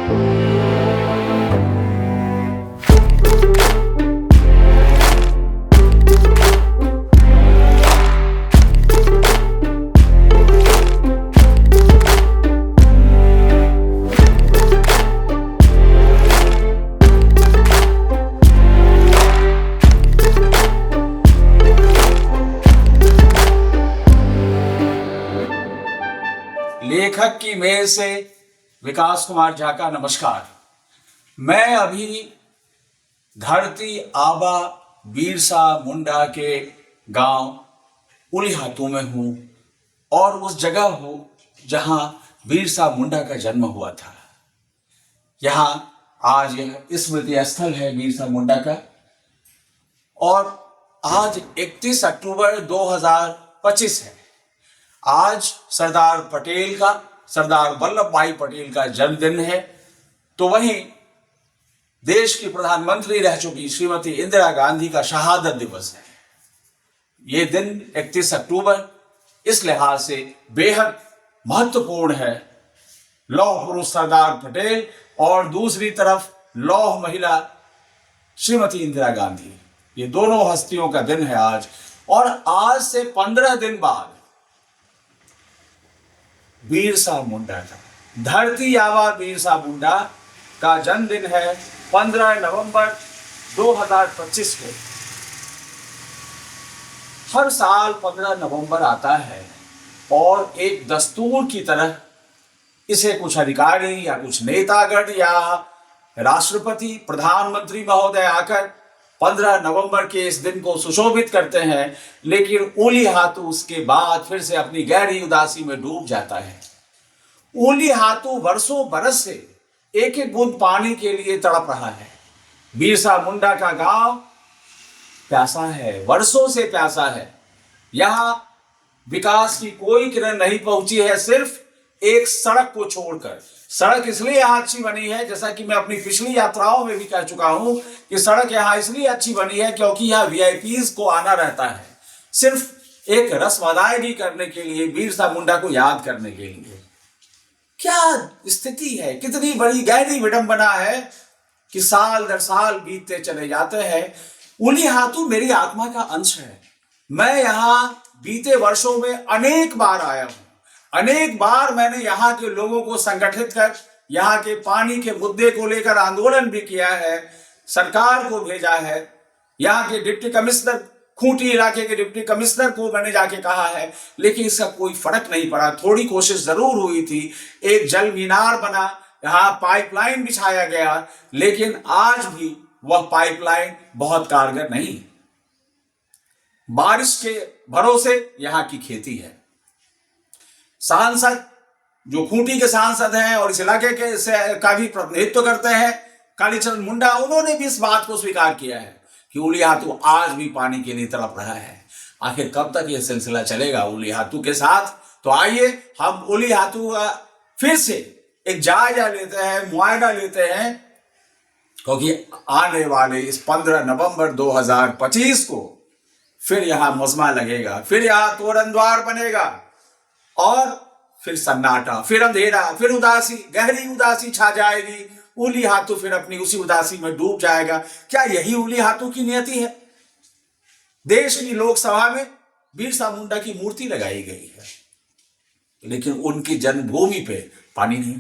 लेखक की मेज से विकास कुमार झा का नमस्कार। मैं अभी धरती आबा बिरसा मुंडा के गांव उलिहातू में हूं और उस जगह हूं जहां बिरसा मुंडा का जन्म हुआ था। यहां आज यह स्मृति स्थल है बिरसा मुंडा का और आज 31 अक्टूबर 2025 है। आज सरदार वल्लभ भाई पटेल का जन्मदिन है। तो वहीं देश की प्रधानमंत्री रह चुकी श्रीमती इंदिरा गांधी का शहादत दिवस है। ये दिन 31 अक्टूबर इस लिहाज से बेहद महत्वपूर्ण है। लौह पुरुष सरदार पटेल और दूसरी तरफ लौह महिला श्रीमती इंदिरा गांधी, ये दोनों हस्तियों का दिन है आज। और आज से 15 दिन बाद बिरसा मुंडा का, धरती आबा बिरसा मुंडा का जन्मदिन है 15 नवंबर 2025 को। हर साल 15 नवंबर आता है और एक दस्तूर की तरह इसे कुछ अधिकारी या कुछ नेतागण या राष्ट्रपति प्रधानमंत्री महोदय आकर 15 नवंबर के इस दिन को सुशोभित करते हैं, लेकिन उलिहातू उसके बाद फिर से अपनी गहरी उदासी में डूब जाता है। उलिहातू वर्षों बरस से एक एक बूंद पानी के लिए तड़प रहा है। बिरसा मुंडा का गांव प्यासा है, वर्षों से प्यासा है। यहां विकास की कोई किरण नहीं पहुंची है, सिर्फ एक सड़क को छोड़कर। सड़क इसलिए यहाँ अच्छी बनी है, जैसा कि मैं अपनी पिछली यात्राओं में भी कह चुका हूं कि सड़क यहाँ इसलिए अच्छी बनी है क्योंकि यहाँ वीआईपीज को आना रहता है, सिर्फ एक रस्म अदायगी करने के लिए, बिरसा मुंडा को याद करने के लिए। क्या स्थिति है, कितनी बड़ी गहरी विडंबना है कि साल दर साल बीतते चले जाते हैं। उलिहातू मेरी आत्मा का अंश है। मैं यहाँ बीते वर्षों में अनेक बार आया हूं। अनेक बार मैंने यहाँ के लोगों को संगठित कर यहाँ के पानी के मुद्दे को लेकर आंदोलन भी किया है, सरकार को भेजा है। यहाँ के डिप्टी कमिश्नर, खूंटी इलाके के डिप्टी कमिश्नर को मैंने जाके कहा है, लेकिन इसका कोई फर्क नहीं पड़ा। थोड़ी कोशिश जरूर हुई थी, एक जल मीनार बना, यहाँ पाइपलाइन बिछाया गया, लेकिन आज भी वह पाइपलाइन बहुत कारगर नहीं। बारिश के भरोसे यहाँ की खेती है। सांसद जो खूंटी के सांसद हैं और इस इलाके के का भी प्रतिनिधित्व करते हैं, कालीचरण मुंडा, उन्होंने भी इस बात को स्वीकार किया है कि उलिहातू आज भी पानी के लिए तड़प रहा है। आखिर कब तक यह सिलसिला चलेगा उलिहातू के साथ? तो आइए हम उलिहातू फिर से एक जायजा लेते हैं, मुआयना लेते हैं, क्योंकि आने वाले इस 15 नवंबर 2025 को फिर यहां मजमा लगेगा, फिर यहां तोरण द्वार बनेगा और फिर सन्नाटा, फिर अंधेरा, फिर उदासी, गहरी उदासी छा जाएगी। उलिहातू फिर अपनी उसी उदासी में डूब जाएगा। क्या यही उलिहातू की नियति है? देश की लोकसभा में बिरसा मुंडा की मूर्ति लगाई गई है, लेकिन उनकी जन्मभूमि पे पानी नहीं।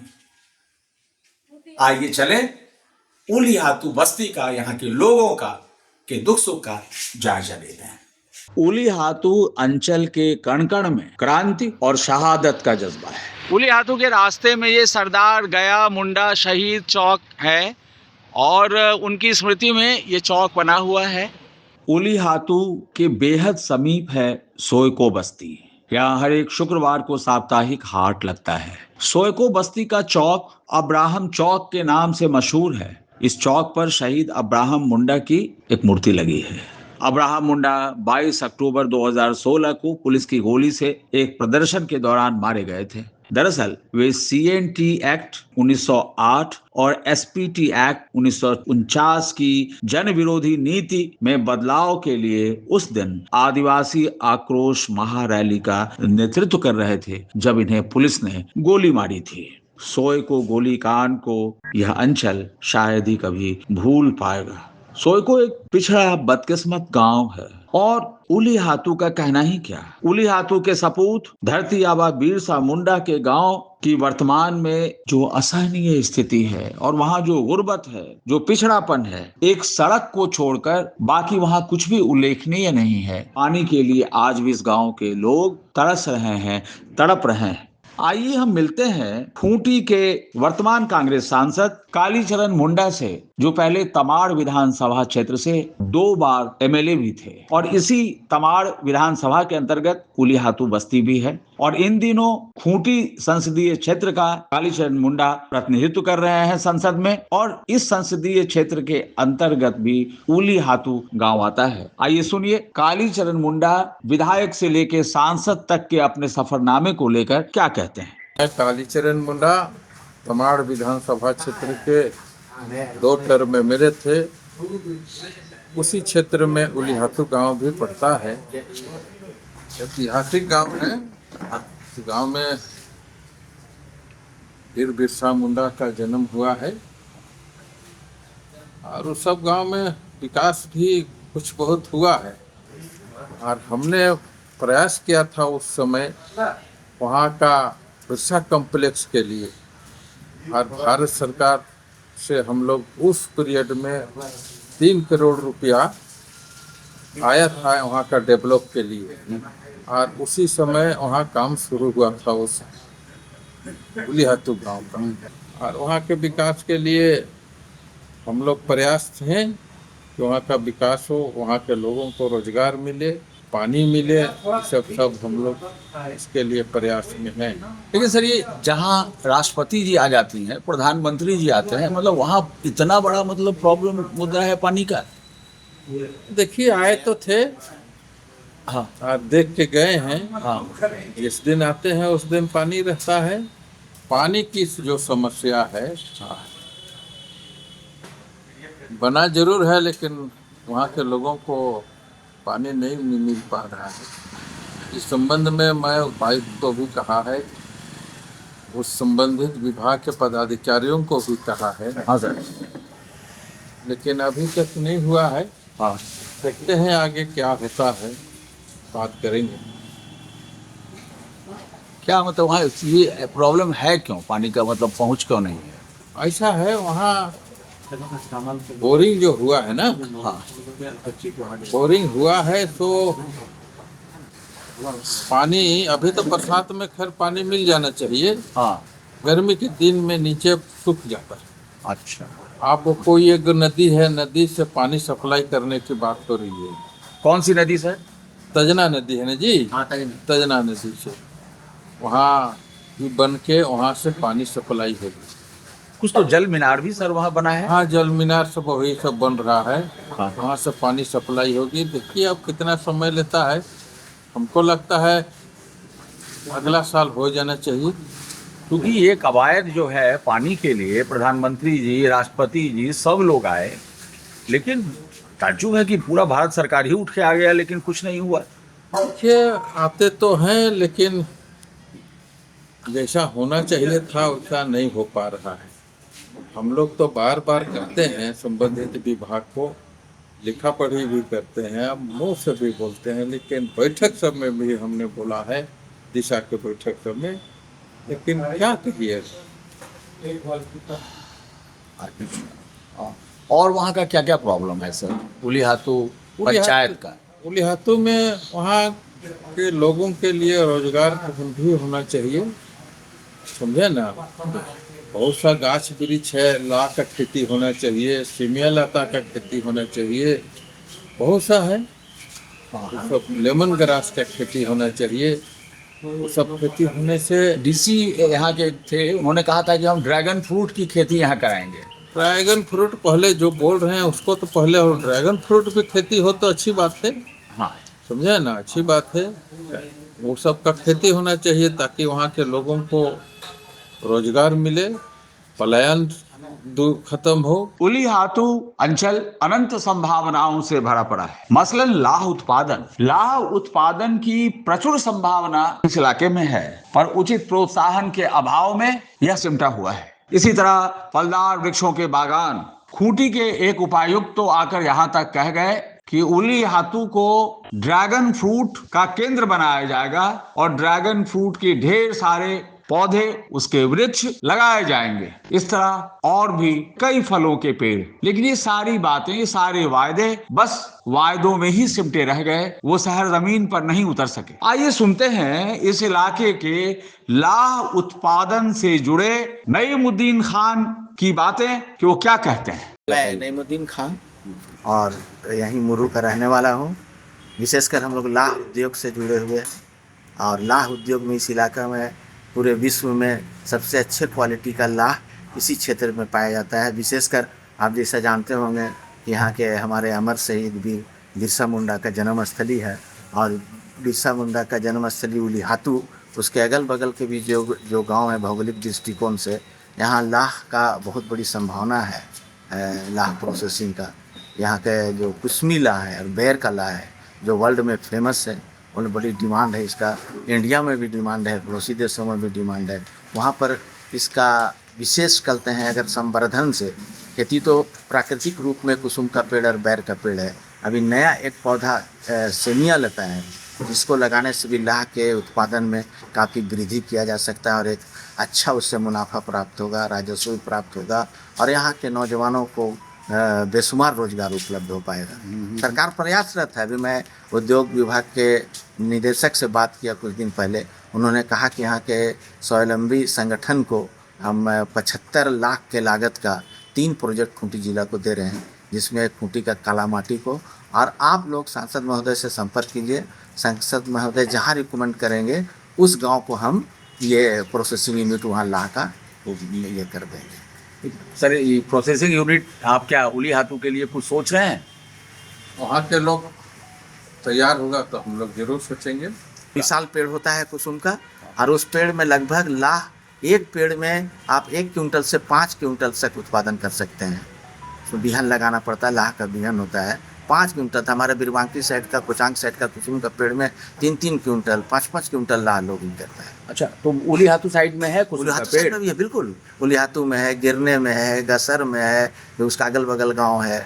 आइए चले उलिहातू बस्ती का, यहाँ के लोगों का, के दुख सुख का जायजा लेते हैं। उलिहातू अंचल के कण कण में क्रांति और शहादत का जज्बा है। उलिहातू के रास्ते में ये सरदार गया मुंडा शहीद चौक है और उनकी स्मृति में ये चौक बना हुआ है। उलिहातू के बेहद समीप है सोयको बस्ती। यहाँ हर एक शुक्रवार को साप्ताहिक हाट लगता है। सोयको बस्ती का चौक अब्राहम चौक के नाम से मशहूर है। इस चौक पर शहीद अब्राहम मुंडा की एक मूर्ति लगी है। अब्राहम मुंडा 22 अक्टूबर 2016 को पुलिस की गोली से एक प्रदर्शन के दौरान मारे गए थे। दरअसल वे CNT एक्ट 1908 और SPT एक्ट 1949 की जन विरोधी नीति में बदलाव के लिए उस दिन आदिवासी आक्रोश महारैली का नेतृत्व कर रहे थे, जब इन्हें पुलिस ने गोली मारी थी। सोयको गोलीकांड को यह अंचल शायद ही कभी भूल पाएगा। सोयको एक पिछड़ा बदकिस्मत गांव है और उलीहातू का कहना ही क्या। उलीहातू के सपूत धरती आबा बिरसा मुंडा के गांव की वर्तमान में जो असहनीय स्थिति है और वहां जो गुर्बत है, जो पिछड़ापन है, एक सड़क को छोड़कर बाकी वहां कुछ भी उल्लेखनीय नहीं है। पानी के लिए आज भी इस गांव के लोग तरस रहे हैं, तड़प रहे हैं। आइए हम मिलते हैं खूंटी के वर्तमान कांग्रेस सांसद कालीचरण मुंडा से, जो पहले तमाड़ विधानसभा क्षेत्र से 2 बार एमएलए भी थे और इसी तमाड़ विधानसभा के अंतर्गत उलीहातू बस्ती भी है और इन दिनों खूंटी संसदीय क्षेत्र का कालीचरण मुंडा प्रतिनिधित्व कर रहे हैं संसद में और इस संसदीय क्षेत्र के अंतर्गत भी उलीहातू गांव आता है। आइए सुनिए कालीचरण मुंडा विधायक से लेकर सांसद तक के अपने सफरनामे को लेकर क्या कहते हैं। मैं कालीचरण मुंडा तमाड़ विधानसभा क्षेत्र के 2 टर्म में मेरे थे। उसी क्षेत्र में उलीहातू गांव भी पड़ता है। ऐतिहासिक गांव है। इस गांव में वीर बिरसा मुंडा का जन्म हुआ है और उस सब गांव में विकास भी कुछ बहुत हुआ है और हमने प्रयास किया था उस समय वहाँ का बिरसा कॉम्प्लेक्स के लिए और भारत सरकार से हम लोग उस पीरियड में 3 करोड़ रुपया आया था वहाँ का डेवलप के लिए और उसी समय वहाँ काम शुरू हुआ था उस उलीहातू गांव का और वहाँ के विकास के लिए हम लोग प्रयास थे कि वहाँ का विकास हो, वहाँ के लोगों को रोजगार मिले, पानी मिले, सब हम लोग इसके लिए प्रयास में हैं। लेकिन सर ये जहाँ राष्ट्रपति जी आ जाती हैं, प्रधानमंत्री जी आते हैं, मतलब वहाँ इतना बड़ा मतलब प्रॉब्लम मुद्दा है पानी का। देखिए आए तो थे, हाँ और देख के गए हैं। हाँ जिस दिन आते हैं उस दिन पानी रहता है। पानी की जो समस्या है बना जरूर है लेकिन वहाँ के लोगों को पानी नहीं मिल पा रहा है। इस संबंध में मैं उपायुक्त को भी कहा है, उस संबंधित विभाग के पदाधिकारियों को भी कहा है। हाँ सर। लेकिन अभी तक नहीं हुआ है। हाँ देखते हैं आगे क्या होता है, बात करेंगे। क्या मतलब वहाँ ये प्रॉब्लम है क्यों, पानी का मतलब पहुँच क्यों नहीं है? ऐसा है वहाँ बोरिंग जो हुआ है ना, हाँ बोरिंग हुआ है तो पानी अभी तो बरसात में खैर पानी मिल जाना चाहिए, हाँ गर्मी के दिन में नीचे सूख जाता है। अच्छा। आप कोई एक नदी है, नदी से पानी सप्लाई करने की बात हो रही है। कौन सी नदी सर? तजना नदी है ना जी, हाँ तजना नदी से वहाँ बन के वहाँ से पानी सप्लाई होगी। कुछ तो जल मीनार भी सर वहाँ बना है। हाँ जल मीनार सब वही सब बन रहा है। हाँ। वहाँ से पानी सप्लाई होगी। देखिए अब कितना समय लेता है, हमको लगता है अगला साल हो जाना चाहिए। क्योंकि ये कवायद जो है पानी के लिए प्रधानमंत्री जी, राष्ट्रपति जी सब लोग आए, लेकिन ताज्जुब है कि पूरा भारत सरकार ही उठ के आ गया लेकिन कुछ नहीं हुआ। देखिए आते तो हैं लेकिन जैसा होना चाहिए था वैसा नहीं हो पा रहा है। हम लोग तो बार बार कहते हैं, संबंधित विभाग को लिखा पढ़ी भी करते हैं, अब मुँह से भी बोलते हैं, लेकिन बैठक सब में भी हमने बोला है, दिशा के बैठक सब में, लेकिन क्या कहिए। और वहाँ का क्या क्या प्रॉब्लम है सर उलीहातू पंचायत का? उलीहातू में वहाँ के लोगों के लिए रोजगार भी होना चाहिए, समझे ना। बहुत सा गाछ वृक्ष है, ला का खेती होना चाहिए, सिमिया लता का खेती होना चाहिए, बहुत सा है। सब लेमन ग्रास का खेती होना चाहिए। वो सब खेती होने से डीसी यहाँ के थे, उन्होंने कहा था कि हम ड्रैगन फ्रूट की खेती यहाँ कराएंगे। ड्रैगन फ्रूट पहले जो बोल रहे हैं उसको तो पहले, और ड्रैगन फ्रूट की खेती हो तो अच्छी बात है, हाँ समझे ना, अच्छी बात है। वो सब का खेती होना चाहिए ताकि वहाँ के लोगों को रोजगार मिले, पलायन खत्म हो। उलीहातू अंचल अनंत संभावनाओं से भरा पड़ा है। मसलन लाह उत्पादन की प्रचुर संभावना इस इलाके में है, पर उचित प्रोत्साहन के अभाव में यह सिमटा हुआ है। इसी तरह फलदार वृक्षों के बागान। खूंटी के एक उपायुक्त तो आकर यहां तक कह गए कि उलीहातू को ड्रैगन फ्रूट का केंद्र बनाया जाएगा और ड्रैगन फ्रूट के ढेर सारे पौधे, उसके वृक्ष लगाए जाएंगे। इस तरह और भी कई फलों के पेड़। लेकिन ये सारी बातें, ये सारे वायदे बस वायदों में ही सिमटे रह गए, वो शहर जमीन पर नहीं उतर सके। आइए सुनते हैं इस इलाके के लाह उत्पादन से जुड़े नईमुद्दीन खान की बातें कि वो क्या कहते हैं। मैं नईमुद्दीन खान और यहीं मुर्रू का रहने वाला हूँ। विशेषकर हम लोग लाह उद्योग से जुड़े हुए हैं और लाह उद्योग में इस इलाका में पूरे विश्व में सबसे अच्छे क्वालिटी का लाह इसी क्षेत्र में पाया जाता है। विशेषकर आप जैसा जानते होंगे कि यहाँ के हमारे अमर शहीद वीर बिरसा मुंडा का जन्मस्थली है और बिरसा मुंडा का जन्मस्थली उलीहातू, उसके अगल बगल के भी जो गांव है भौगोलिक दृष्टिकोण से यहाँ लाह का बहुत बड़ी संभावना है। लाह प्रोसेसिंग का यहाँ के जो कुस्मी लाह है और बेर का लाह है जो वर्ल्ड में फेमस है, उन्हें बड़ी डिमांड है। इसका इंडिया में भी डिमांड है, पड़ोसी देशों में भी डिमांड है। वहाँ पर इसका विशेष करते हैं अगर संवर्धन से खेती तो प्राकृतिक रूप में कुसुम का पेड़ और बैर का पेड़ है। अभी नया एक पौधा सेमिया लता है जिसको लगाने से भी लाह के उत्पादन में काफ़ी वृद्धि किया जा सकता है और एक अच्छा उससे मुनाफा प्राप्त होगा, राजस्व प्राप्त होगा और यहाँ के नौजवानों को बेशुमार रोजगार उपलब्ध हो पाएगा। सरकार प्रयासरत है। अभी मैं उद्योग विभाग के निदेशक से बात किया कुछ दिन पहले, उन्होंने कहा कि यहाँ के स्वावलंबी संगठन को हम 75 लाख के लागत का 3 प्रोजेक्ट खूंटी जिला को दे रहे हैं, जिसमें खूंटी का काला माटी को। और आप लोग सांसद महोदय से संपर्क कीजिए, सांसद महोदय जहाँ रिकमेंड करेंगे उस गांव को हम ये प्रोसेसिंग यूनिट वहाँ लाह का ये कर देंगे। सर, ये प्रोसेसिंग यूनिट आप क्या उलीहातू के लिए कुछ सोच रहे हैं? वहाँ के लोग तैयार होगा तो हम लोग जरूर सोचेंगे। विशाल पेड़ होता है कुसुम का और उस पेड़ में लगभग लाह, एक पेड़ में आप 1 क्विंटल से 5 क्विंटल तक उत्पादन कर सकते हैं। तो बिहन लगाना पड़ता है, लाह का बिहन होता है 5 क्विंटल। हमारे बिरबांकी साइड का, कुचांग साइड का कुसुम का पेड़ में 3-3 क्विंटल 5-5 क्विंटल लाह लोग करता है। अच्छा, तो उलीहातू साइड में है कुसुम का उलीहातू साइड पेड़? में भी है, बिल्कुल। उलीहातू में है, गिरने में है, गसर में है, उसका अगल बगल गाँव है,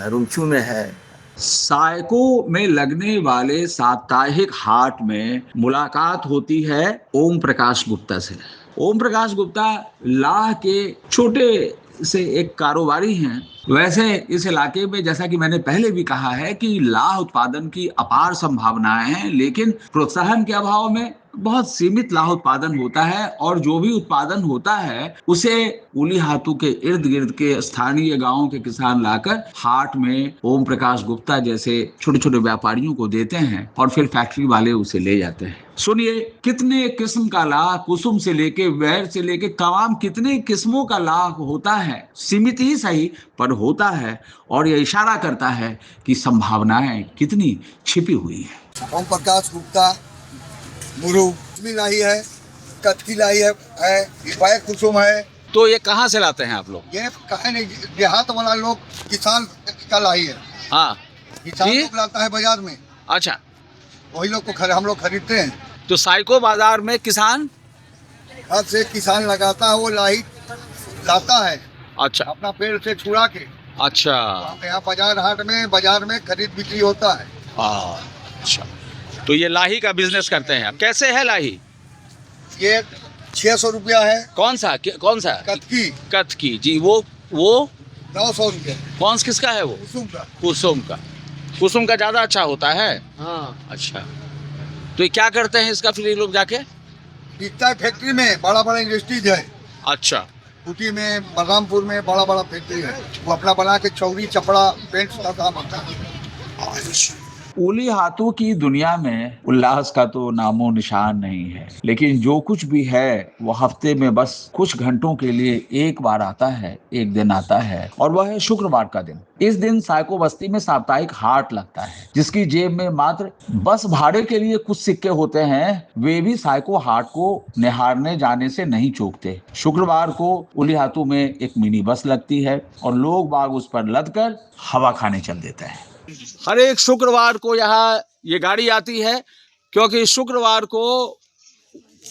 रुमचू में है। सायको में लगने वाले साप्ताहिक हाट में मुलाकात होती है ओम प्रकाश गुप्ता से। ओम प्रकाश गुप्ता लाह के छोटे से एक कारोबारी हैं। वैसे इस इलाके में, जैसा कि मैंने पहले भी कहा है, कि लाह उत्पादन की अपार संभावनाएं हैं, लेकिन प्रोत्साहन के अभाव में बहुत सीमित लाह उत्पादन होता है और जो भी उत्पादन होता है उसे उलीहातू के इर्द गिर्द के स्थानीय गांवों के किसान लाकर हाट में ओम प्रकाश गुप्ता जैसे छोटे छोटे व्यापारियों को देते हैं और फिर फैक्ट्री वाले उसे ले जाते हैं। सुनिए कितने किस्म का लाह, कुसुम से लेके बैर से लेके तमाम कितने किस्मों का लाह होता है। सीमित ही सही पर होता है और यह इशारा करता है कि संभावनाएं कितनी छिपी हुई है। ओम प्रकाश गुप्ता मुरु लाई है, कतकी लाई है, बैर कुसुम है। तो ये कहाँ से लाते हैं आप लोग? ये कहे नहीं, देहात वाला लोग किसान का लाई है। हाँ, किसान जी? लोग लाता है बाजार में, अच्छा। वही लोग को हम लोग खरीदते हैं। तो साइको बाजार में किसान हाथ से किसान लगाता है, वो लाई लाता है अच्छा अपना पेड़ से छुड़ा के। अच्छा यहाँ बाजार में खरीद बिक्री होता है। अच्छा, तो ये लाही का बिजनेस करते हैं आप। कैसे है लाही? ये 600 रुपया है। कौन सा कतकी कतकी जी, वो 900 रुपया। कौन किसका है वो? कुसुम का। कुसुम का ज्यादा अच्छा होता है। हाँ। अच्छा, तो ये क्या करते हैं इसका फिर ये लोग जाके? बिकता है फैक्ट्री में, बड़ा इंडस्ट्रीज है। अच्छा, खूंटी में, बलरामपुर में बड़ा फैक्ट्री है। वो अपना बना के चौड़ी चपड़ा पेंट का काम होता है। अच्छा। ओली हाथों की दुनिया में उल्लास का तो नामो निशान नहीं है, लेकिन जो कुछ भी है वो हफ्ते में बस कुछ घंटों के लिए एक बार आता है, एक दिन आता है, और वह है शुक्रवार का दिन। इस दिन साइको बस्ती में साप्ताहिक हाट लगता है, जिसकी जेब में मात्र बस भाड़े के लिए कुछ सिक्के होते हैं। वे भी साइको हाट को निहारने जाने से नहीं चूकते। शुक्रवार को ओली हाथों में एक मिनी बस लगती है और लोग बाग उस पर लदकर हवा खाने चल देते हैं। हर एक शुक्रवार को यहाँ ये गाड़ी आती है, क्योंकि शुक्रवार को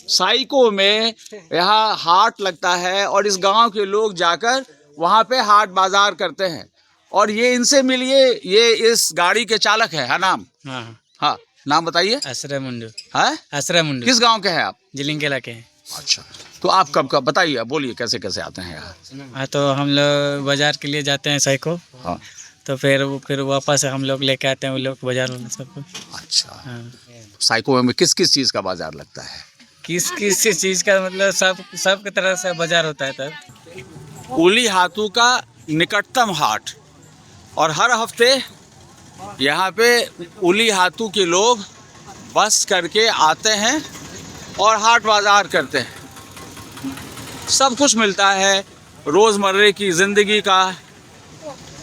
साइको में यहाँ हाट लगता है और इस गांव के लोग जाकर वहाँ पे हाट बाजार करते हैं। और ये इनसे मिलिए, ये इस गाड़ी के चालक है। हाँ, नाम? हाँ, हाँ, नाम बताइए। आश्रय मुंडू। हाँ, आश्रय मुंडू। किस गांव के हैं आप? जिलिंग के इलाके हैं। अच्छा, तो आप कब कब बताइए, बोलिए कैसे कैसे आते हैं यहाँ? हाँ, तो हम लोग बाजार के लिए जाते हैं साइको। हाँ, तो फिर वापस हम लोग लेके आते हैं वो लोग बाजार में सब कुछ। अच्छा। हाँ। साइको में किस किस चीज़ का बाजार लगता है? किस किस चीज़ का मतलब सब की तरह से बाजार होता है तब। ओली हाथों का निकटतम हाट, और हर हफ्ते यहाँ पे ओली हाथों के लोग बस करके आते हैं और हाट बाजार करते हैं। सब कुछ मिलता है, रोज़मर्रे की ज़िंदगी का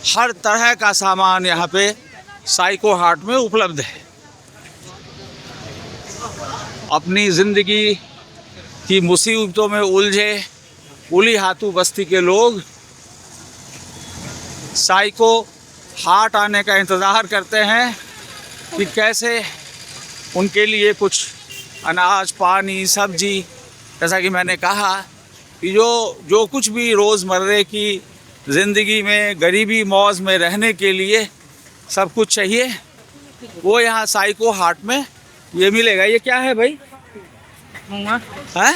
हर तरह का सामान यहाँ पे साइको हाट में उपलब्ध है। अपनी ज़िंदगी की मुसीबतों में उलझे ओली हाथों बस्ती के लोग साइको हाट आने का इंतज़ार करते हैं कि कैसे उनके लिए कुछ अनाज, पानी, सब्जी, जैसा कि मैंने कहा कि जो कुछ भी रोज़मर्रे की ज़िंदगी में गरीबी मौज में रहने के लिए सब कुछ चाहिए, वो यहाँ साइको हाट में ये मिलेगा। ये क्या है भाई? महुआ। है?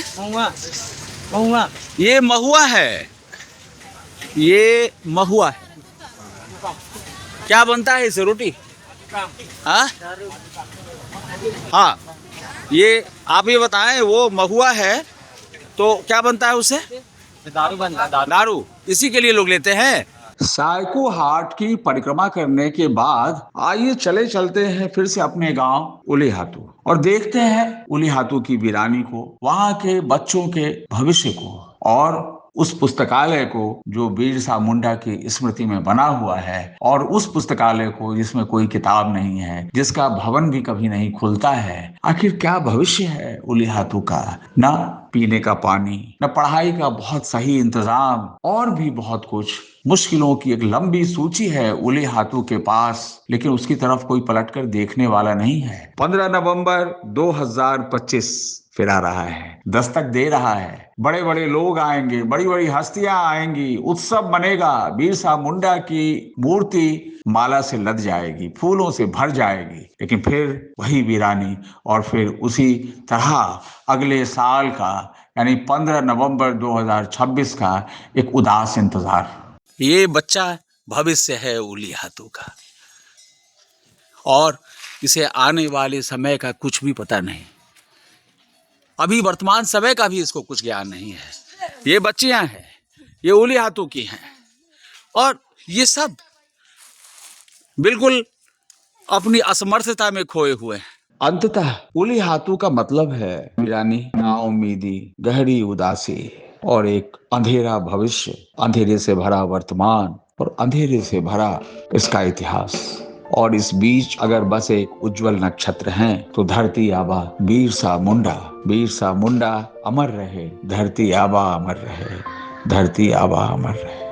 महुआ। ये महुआ है। ये महुआ है। क्या बनता है इससे? रोटी? हाँ, हाँ। ये आप ये बताएं, वो महुआ है तो क्या बनता है उससे? दारू बनता है। दारू। इसी के लिए लोग लेते हैं। साइको हाट की परिक्रमा करने के बाद आइए चलते हैं फिर से अपने गांव ओली हाथू और देखते हैं ओली हाथू की वीरानी को, वहां के बच्चों के भविष्य को, और उस पुस्तकालय को जो बिरसा मुंडा की स्मृति में बना हुआ है, और उस पुस्तकालय को जिसमें कोई किताब नहीं है, जिसका भवन भी कभी नहीं खुलता है। आखिर क्या भविष्य है ओली हाथू का? ना पीने का पानी, न पढ़ाई का बहुत सही इंतजाम, और भी बहुत कुछ। मुश्किलों की एक लंबी सूची है ओली हाथू के पास, लेकिन उसकी तरफ कोई पलटकर देखने वाला नहीं है। 15 नवंबर 2025 फिर आ रहा है, दस्तक दे रहा है। बड़े बड़े लोग आएंगे, बड़ी बड़ी हस्तियां आएंगी, उत्सव बनेगा। बिरसा मुंडा की मूर्ति माला से लद जाएगी, फूलों से भर जाएगी, लेकिन फिर वही वीरानी, और फिर उसी तरह अगले साल का यानी 15 नवंबर 2026 का एक उदास इंतजार। ये बच्चा भविष्य है ओली हाथों का, और इसे आने वाले समय का कुछ भी पता नहीं। अभी वर्तमान समय का भी इसको कुछ ज्ञान नहीं है। ये बच्चियां हैं, ये ओली हाथों की हैं, और ये सब बिल्कुल अपनी असमर्थता में खोए हुए हैं। अंततः ओली हाथू का मतलब है वीरानी, नाउम्मीदी, गहरी उदासी और एक अंधेरा भविष्य, अंधेरे से भरा वर्तमान और अंधेरे से भरा इसका इतिहास। और इस बीच अगर बस एक उज्जवल नक्षत्र हैं तो धरती आबा बिरसा मुंडा। बिरसा मुंडा अमर रहे, धरती आबा अमर रहे, धरती आबा अमर रहे।